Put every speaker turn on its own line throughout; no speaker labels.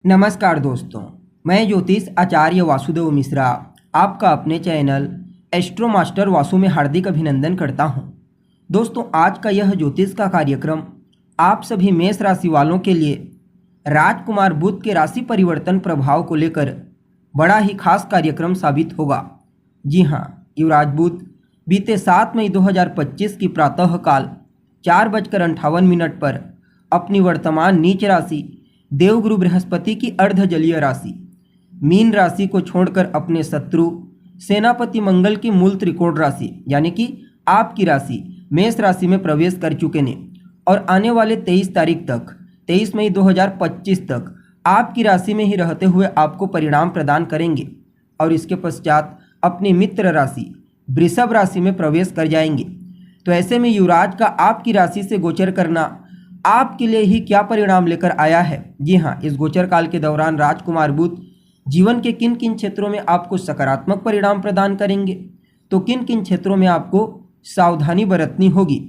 नमस्कार दोस्तों, मैं ज्योतिष आचार्य वासुदेव मिश्रा आपका अपने चैनल एस्ट्रो मास्टर वासु में हार्दिक अभिनंदन करता हूं। दोस्तों, आज का यह ज्योतिष का कार्यक्रम आप सभी मेष राशि वालों के लिए राजकुमार बुध के राशि परिवर्तन प्रभाव को लेकर बड़ा ही खास कार्यक्रम साबित होगा। जी हां, युवराज बुध बीते 7 मई 2025 की प्रातःकाल 4:58 पर अपनी वर्तमान नीच राशि देवगुरु बृहस्पति की अर्धजलीय राशि मीन राशि को छोड़कर अपने शत्रु सेनापति मंगल की मूल त्रिकोण राशि यानी कि आपकी राशि मेष राशि में प्रवेश कर चुके ने और आने वाले 23 तारीख तक 23 मई 2025 तक आपकी राशि में ही रहते हुए आपको परिणाम प्रदान करेंगे और इसके पश्चात अपनी मित्र राशि वृषभ राशि में प्रवेश कर जाएंगे। तो ऐसे में युवराज का आपकी राशि से गोचर करना आपके लिए ही क्या परिणाम लेकर आया है। जी हाँ, इस गोचर काल के दौरान राजकुमार बुध जीवन के किन किन क्षेत्रों में आपको सकारात्मक परिणाम प्रदान करेंगे, तो किन किन क्षेत्रों में आपको सावधानी बरतनी होगी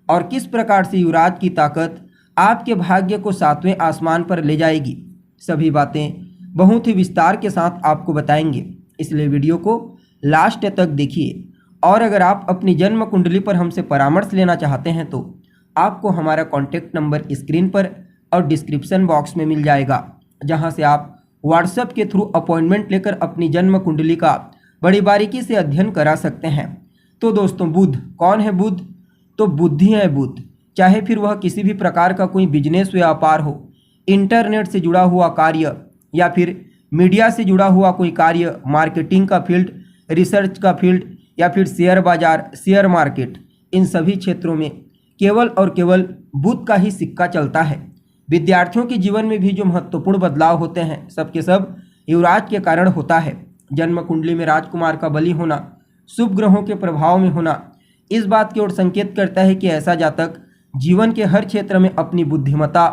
और किस प्रकार से युवराज की ताकत आपके भाग्य को 7वें आसमान पर ले जाएगी, सभी बातें बहुत ही विस्तार के साथ आपको बताएंगे। इसलिए वीडियो को लास्ट तक देखिए और अगर आप अपनी जन्म कुंडली पर हमसे परामर्श लेना चाहते हैं तो आपको हमारा कॉन्टैक्ट नंबर स्क्रीन पर और डिस्क्रिप्शन बॉक्स में मिल जाएगा, जहां से आप व्हाट्सएप के थ्रू अपॉइंटमेंट लेकर अपनी जन्म कुंडली का बड़ी बारीकी से अध्ययन करा सकते हैं। तो दोस्तों, बुध कौन है? बुध तो बुद्धि है। बुध चाहे फिर वह किसी भी प्रकार का कोई बिजनेस व्यापार हो, इंटरनेट से जुड़ा हुआ कार्य या फिर मीडिया से जुड़ा हुआ कोई कार्य, मार्केटिंग का फील्ड, रिसर्च का फील्ड या फिर शेयर बाजार, शेयर मार्केट, इन सभी क्षेत्रों में केवल और केवल बुध का ही सिक्का चलता है। विद्यार्थियों के जीवन में भी जो महत्वपूर्ण बदलाव होते हैं सबके सब युवराज के कारण होता है। जन्म कुंडली में राजकुमार का बलि होना, शुभ ग्रहों के प्रभाव में होना इस बात की ओर संकेत करता है कि ऐसा जातक जीवन के हर क्षेत्र में अपनी बुद्धिमत्ता,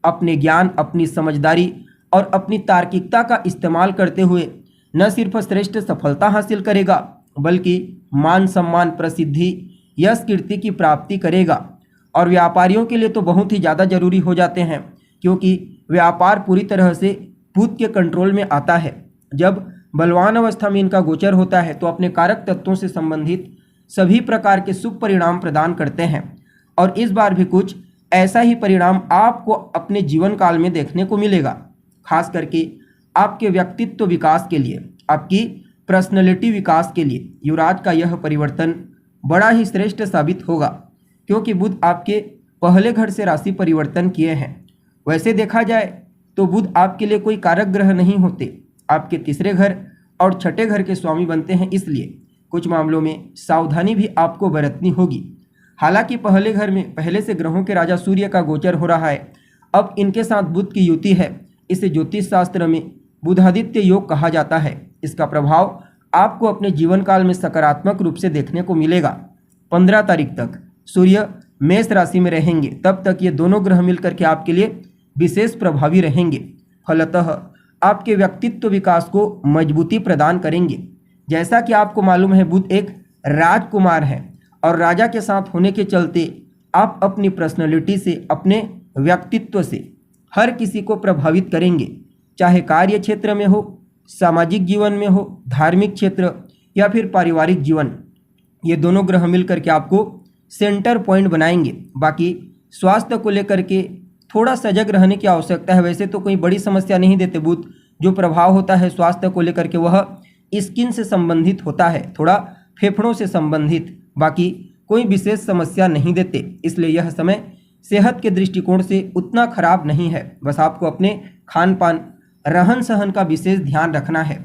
अपने ज्ञान, अपनी समझदारी और अपनी तार्किकता का इस्तेमाल करते हुए न सिर्फ श्रेष्ठ सफलता हासिल करेगा बल्कि मान सम्मान, प्रसिद्धि, यश, कीर्ति की प्राप्ति करेगा। और व्यापारियों के लिए तो बहुत ही ज़्यादा जरूरी हो जाते हैं, क्योंकि व्यापार पूरी तरह से बुध के कंट्रोल में आता है। जब बलवान अवस्था में इनका गोचर होता है तो अपने कारक तत्वों से संबंधित सभी प्रकार के शुभ परिणाम प्रदान करते हैं और इस बार भी कुछ ऐसा ही परिणाम आपको अपने जीवन काल में देखने को मिलेगा। खास करके आपके व्यक्तित्व विकास के लिए, आपकी पर्सनैलिटी विकास के लिए युवराज का यह परिवर्तन बड़ा ही श्रेष्ठ साबित होगा, क्योंकि बुध आपके पहले घर से राशि परिवर्तन किए हैं। वैसे देखा जाए तो बुध आपके लिए कोई कारक ग्रह नहीं होते, आपके तीसरे घर और छठे घर के स्वामी बनते हैं। इसलिए कुछ मामलों में सावधानी भी आपको बरतनी होगी। हालांकि पहले घर में पहले से ग्रहों के राजा सूर्य का गोचर हो रहा है, अब इनके साथ बुध की युति है। इसे ज्योतिष शास्त्र में बुधादित्य योग कहा जाता है। इसका प्रभाव आपको अपने जीवन काल में सकारात्मक रूप से देखने को मिलेगा। 15 तारीख तक सूर्य मेष राशि में रहेंगे, तब तक ये दोनों ग्रह मिलकर के आपके लिए विशेष प्रभावी रहेंगे। फलतः आपके व्यक्तित्व विकास को मजबूती प्रदान करेंगे। जैसा कि आपको मालूम है, बुध एक राजकुमार है और राजा के साथ होने के चलते आप अपनी पर्सनैलिटी से, अपने व्यक्तित्व से हर किसी को प्रभावित करेंगे, चाहे कार्य क्षेत्र में हो, सामाजिक जीवन में हो, धार्मिक क्षेत्र या फिर पारिवारिक जीवन। ये दोनों ग्रह मिलकर के आपको सेंटर पॉइंट बनाएंगे। बाकी स्वास्थ्य को लेकर के थोड़ा सजग रहने की आवश्यकता है। वैसे तो कोई बड़ी समस्या नहीं देते बुध, जो प्रभाव होता है स्वास्थ्य को लेकर के वह स्किन से संबंधित होता है, थोड़ा फेफड़ों से संबंधित, बाकी कोई विशेष समस्या नहीं देते। इसलिए यह समय सेहत के दृष्टिकोण से उतना खराब नहीं है। बस आपको अपने खान पान, रहन सहन का विशेष ध्यान रखना है।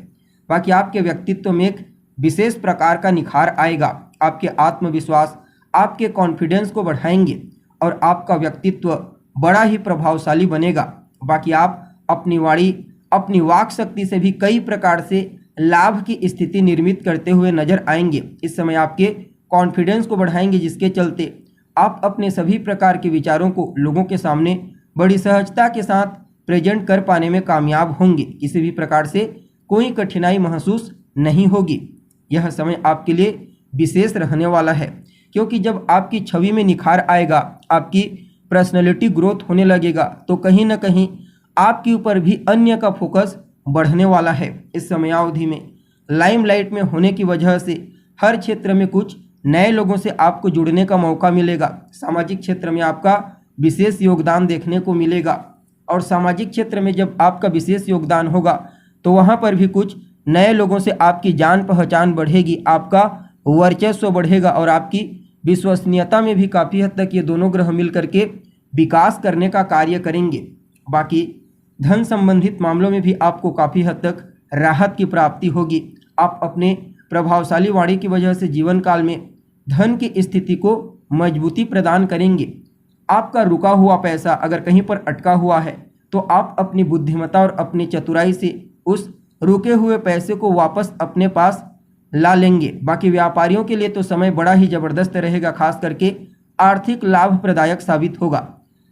बाकी आपके व्यक्तित्व में एक विशेष प्रकार का निखार आएगा। आपके आत्मविश्वास, आपके कॉन्फिडेंस को बढ़ाएंगे और आपका व्यक्तित्व बड़ा ही प्रभावशाली बनेगा। बाकी आप अपनी वाणी, अपनी वाक शक्ति से भी कई प्रकार से लाभ की स्थिति निर्मित करते हुए नजर आएंगे। इस समय आपके कॉन्फिडेंस को बढ़ाएंगे, जिसके चलते आप अपने सभी प्रकार के विचारों को लोगों के सामने बड़ी सहजता के साथ प्रेजेंट कर पाने में कामयाब होंगे। किसी भी प्रकार से कोई कठिनाई महसूस नहीं होगी। यह समय आपके लिए विशेष रहने वाला है, क्योंकि जब आपकी छवि में निखार आएगा, आपकी पर्सनैलिटी ग्रोथ होने लगेगा, तो कहीं ना कहीं आपके ऊपर भी अन्य का फोकस बढ़ने वाला है। इस समयावधि में लाइमलाइट में होने की वजह से हर क्षेत्र में कुछ नए लोगों से आपको जुड़ने का मौका मिलेगा। सामाजिक क्षेत्र में आपका विशेष योगदान देखने को मिलेगा और सामाजिक क्षेत्र में जब आपका विशेष योगदान होगा तो वहाँ पर भी कुछ नए लोगों से आपकी जान पहचान बढ़ेगी, आपका वर्चस्व बढ़ेगा और आपकी विश्वसनीयता में भी काफ़ी हद तक ये दोनों ग्रह मिल करके विकास करने का कार्य करेंगे। बाकी धन संबंधित मामलों में भी आपको काफ़ी हद तक राहत की प्राप्ति होगी। आप अपने प्रभावशाली वाणी की वजह से जीवन काल में धन की स्थिति को मजबूती प्रदान करेंगे। आपका रुका हुआ पैसा अगर कहीं पर अटका हुआ है तो आप अपनी बुद्धिमत्ता और अपनी चतुराई से उस रुके हुए पैसे को वापस अपने पास ला लेंगे। बाकी व्यापारियों के लिए तो समय बड़ा ही ज़बरदस्त रहेगा, खास करके आर्थिक लाभ प्रदायक साबित होगा।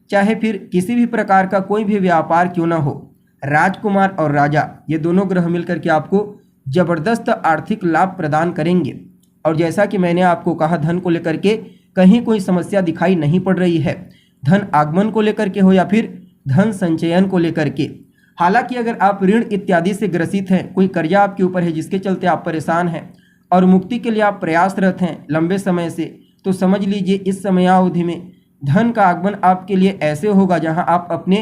चाहे फिर किसी भी प्रकार का कोई भी व्यापार क्यों ना हो, राजकुमार और राजा ये दोनों ग्रह मिलकर के आपको ज़बरदस्त आर्थिक लाभ प्रदान करेंगे। और जैसा कि मैंने आपको कहा, धन को लेकर के कहीं कोई समस्या दिखाई नहीं पड़ रही है, धन आगमन को लेकर के हो या फिर धन संचयन को लेकर के। हालांकि अगर आप ऋण इत्यादि से ग्रसित हैं, कोई कर्जा आपके ऊपर है जिसके चलते आप परेशान हैं और मुक्ति के लिए आप प्रयासरत हैं लंबे समय से, तो समझ लीजिए इस समयावधि में धन का आगमन आपके लिए ऐसे होगा जहां आप अपने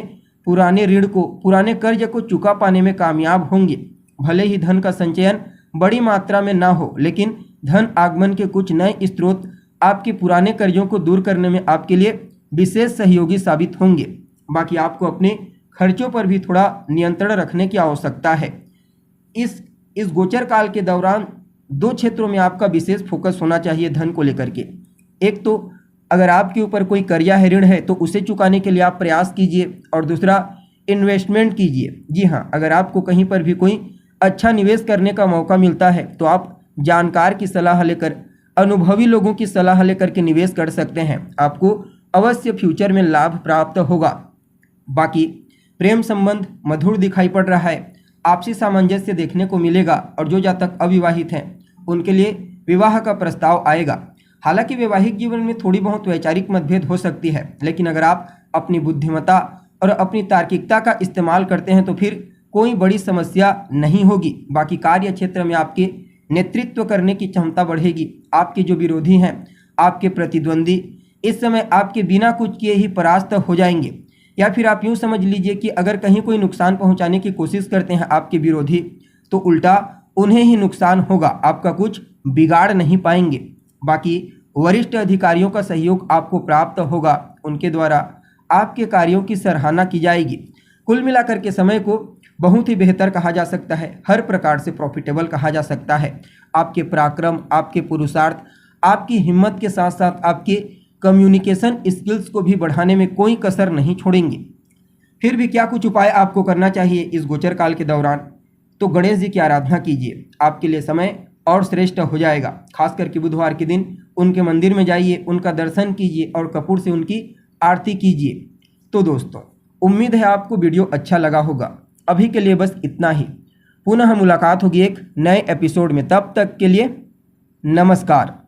पुराने ऋण को, पुराने कर्ज को चुका पाने में कामयाब होंगे। भले ही धन का संचयन बड़ी मात्रा में ना हो, लेकिन धन आगमन के कुछ नए स्रोत आपके पुराने कर्जों को दूर करने में आपके लिए विशेष सहयोगी साबित होंगे। बाकी आपको अपने खर्चों पर भी थोड़ा नियंत्रण रखने की आवश्यकता है। इस गोचर काल के दौरान दो क्षेत्रों में आपका विशेष फोकस होना चाहिए धन को लेकर के। एक तो अगर आपके ऊपर कोई कर्जा है, ऋण है, तो उसे चुकाने के लिए आप प्रयास कीजिए और दूसरा इन्वेस्टमेंट कीजिए। जी हाँ, अगर आपको कहीं पर भी कोई अच्छा निवेश करने का मौका मिलता है तो आप जानकार की सलाह लेकर, अनुभवी लोगों की सलाह लेकर के निवेश कर सकते हैं। आपको अवश्य फ्यूचर में लाभ प्राप्त होगा। बाकी प्रेम संबंध मधुर दिखाई पड़ रहा है, आपसी सामंजस्य देखने को मिलेगा और जो जातक अविवाहित हैं उनके लिए विवाह का प्रस्ताव आएगा। हालांकि वैवाहिक जीवन में थोड़ी बहुत वैचारिक मतभेद हो सकती है, लेकिन अगर आप अपनी बुद्धिमत्ता और अपनी तार्किकता का इस्तेमाल करते हैं तो फिर कोई बड़ी समस्या नहीं होगी। बाकी कार्य क्षेत्र में आपके नेतृत्व करने की क्षमता बढ़ेगी। आपके जो विरोधी हैं, आपके प्रतिद्वंदी इस समय आपके बिना कुछ किए ही परास्त हो जाएंगे। या फिर आप यूँ समझ लीजिए कि अगर कहीं कोई नुकसान पहुंचाने की कोशिश करते हैं आपके विरोधी, तो उल्टा उन्हें ही नुकसान होगा, आपका कुछ बिगाड़ नहीं पाएंगे। बाकी वरिष्ठ अधिकारियों का सहयोग आपको प्राप्त होगा, उनके द्वारा आपके कार्यों की सराहना की जाएगी। कुल मिलाकर के समय को बहुत ही बेहतर कहा जा सकता है, हर प्रकार से प्रॉफिटेबल कहा जा सकता है। आपके पराक्रम, आपके पुरुषार्थ, आपकी हिम्मत के साथ साथ आपके कम्युनिकेशन स्किल्स को भी बढ़ाने में कोई कसर नहीं छोड़ेंगे। फिर भी क्या कुछ उपाय आपको करना चाहिए इस गोचर काल के दौरान? तो गणेश जी की आराधना कीजिए, आपके लिए समय और श्रेष्ठ हो जाएगा। खास करके बुधवार के दिन उनके मंदिर में जाइए, उनका दर्शन कीजिए और कपूर से उनकी आरती कीजिए। तो दोस्तों, उम्मीद है आपको वीडियो अच्छा लगा होगा। अभी के लिए बस इतना ही। पुनः मुलाकात होगी एक नए एपिसोड में, तब तक के लिए नमस्कार।